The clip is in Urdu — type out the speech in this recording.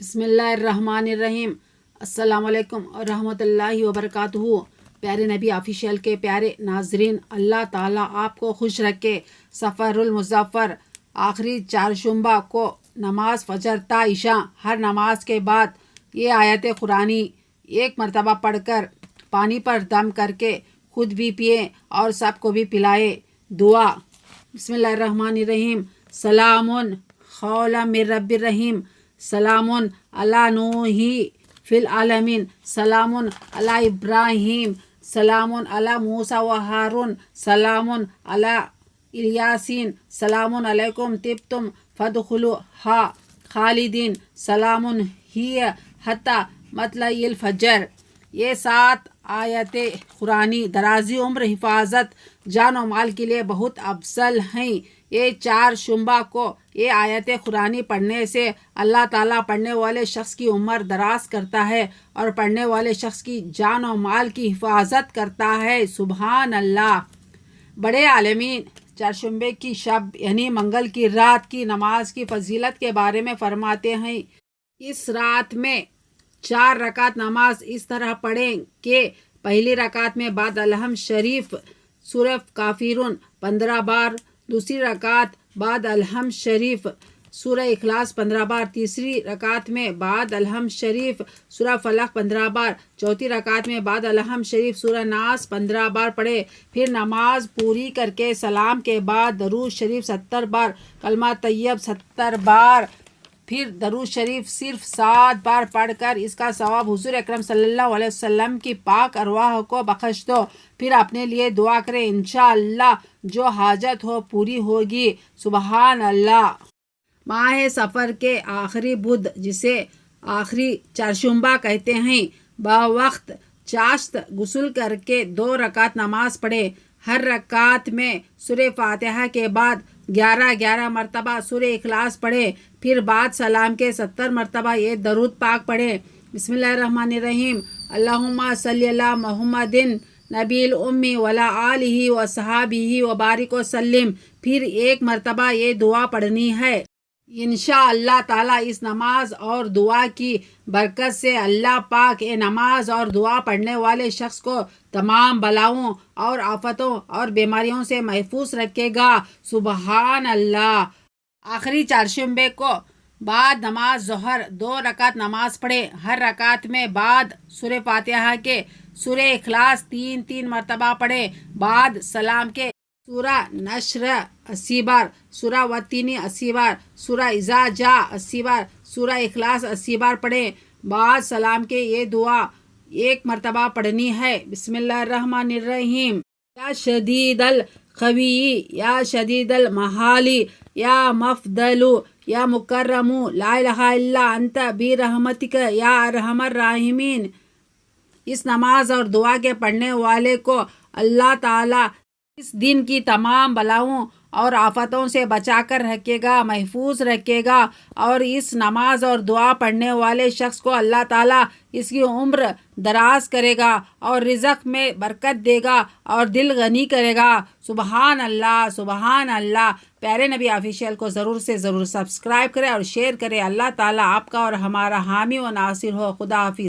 بسم اللہ الرحمن الرحیم۔ السلام علیکم اور رحمۃ اللہ وبرکاتہ۔ پیارے نبی آفیشیل کے پیارے ناظرین، اللہ تعالیٰ آپ کو خوش رکھے۔ سفر المظفر آخری چہارشنبہ کو نماز فجر تا عشاء ہر نماز کے بعد یہ آیت قرآنی ایک مرتبہ پڑھ کر پانی پر دم کر کے خود بھی پئیں اور سب کو بھی پلائے۔ دعا۔ بسم اللہ الرحمن الرحیم۔ سلام قولا من رب الرحیم۔ سلام علی نوح فی العالمین۔ سلام علی ابراہیم۔ سلام علی موسیٰ و ہارون۔ سلام علی الیاسین۔ سلام علیکم طبتم فادخلوہا خالدین۔ سلام ہی حتی مطلع الفجر۔ یہ 7 آیت قرآنی درازی عمر، حفاظت، جان و مال کے لیے بہت افضل ہیں۔ یہ چہارشنبہ کو یہ آیت قرآنی پڑھنے سے اللہ تعالیٰ پڑھنے والے شخص کی عمر دراز کرتا ہے اور پڑھنے والے شخص کی جان و مال کی حفاظت کرتا ہے۔ سبحان اللہ۔ بڑے عالمین چہارشنبے کی شب یعنی منگل کی رات کی نماز کی فضیلت کے بارے میں فرماتے ہیں، اس رات میں 4 رکعت نماز اس طرح پڑھیں کہ پہلی رکعت میں بعد الحمد شریف سورہ کافرون 15 بار، دوسری رکعت بعد الحمد شریف سورہ اخلاص 15 بار، تیسری رکعت میں بعد الحمد شریف سورہ فلق 15 بار، چوتھی رکعت میں بعد الحمد شریف سورہ ناس 15 بار پڑھے۔ پھر نماز پوری کر کے سلام کے بعد درود شریف 70 بار، کلمہ طیب 70 بار، پھر درود شریف صرف 7 بار پڑھ کر اس کا ثواب حضور اکرم صلی اللہ علیہ وسلم کی پاک ارواح کو بخش دو۔ پھر اپنے لیے دعا کریں، انشاءاللہ جو حاجت ہو پوری ہوگی۔ سبحان اللہ۔ ماہ سفر کے آخری بدھ جسے آخری چہارشنبہ کہتے ہیں، بوقت چاشت غسل کر کے 2 رکعت نماز پڑھے۔ ہر رکعت میں سورہ فاتحہ کے بعد 11 مرتبہ سورہ اخلاص پڑھے، پھر بعد سلام کے 70 مرتبہ یہ درود پاک پڑھے۔ بسم اللہ الرحمن الرحیم۔ اللہم صلی علی محمد نبی الامی وعلی آلہ وصحابہ وبارک وسلم۔ پھر 1 مرتبہ یہ دعا پڑھنی ہے۔ انشاءاللہ تعالیٰ اس نماز اور دعا کی برکت سے اللہ پاک یہ نماز اور دعا پڑھنے والے شخص کو تمام بلاؤں اور آفتوں اور بیماریوں سے محفوظ رکھے گا۔ سبحان اللہ۔ آخری چہارشنبے کو بعد نماز ظہر 2 رکعت نماز پڑھے۔ ہر رکعت میں بعد سورہ فاتحہ کے سورہ اخلاص 3 مرتبہ پڑھے۔ بعد سلام کے سورہ نشر 80 بار، سورہ والتین 80 بار، سورہ اذا جاء 80 بار، سورہ اخلاص 80 بار پڑھیں۔ بعد سلام کے یہ دعا 1 مرتبہ پڑھنی ہے۔ بسم اللہ الرحمن الرحیم۔ یا شدید القوی یا شدید المحالی یا مفضل یا مکرم لا الہ الا انت برحمتک یا ارحم الراحمین۔ اس نماز اور دعا کے پڑھنے والے کو اللہ تعالیٰ اس دن کی تمام بلاؤں اور آفتوں سے بچا کر رکھے گا، محفوظ رکھے گا، اور اس نماز اور دعا پڑھنے والے شخص کو اللہ تعالیٰ اس کی عمر دراز کرے گا اور رزق میں برکت دے گا اور دل غنی کرے گا۔ سبحان اللہ، سبحان اللہ۔ پیارے نبی آفیشیل کو ضرور سے ضرور سبسکرائب کرے اور شیئر کرے۔ اللہ تعالیٰ آپ کا اور ہمارا حامی و ناصر ہو۔ خدا حافظ۔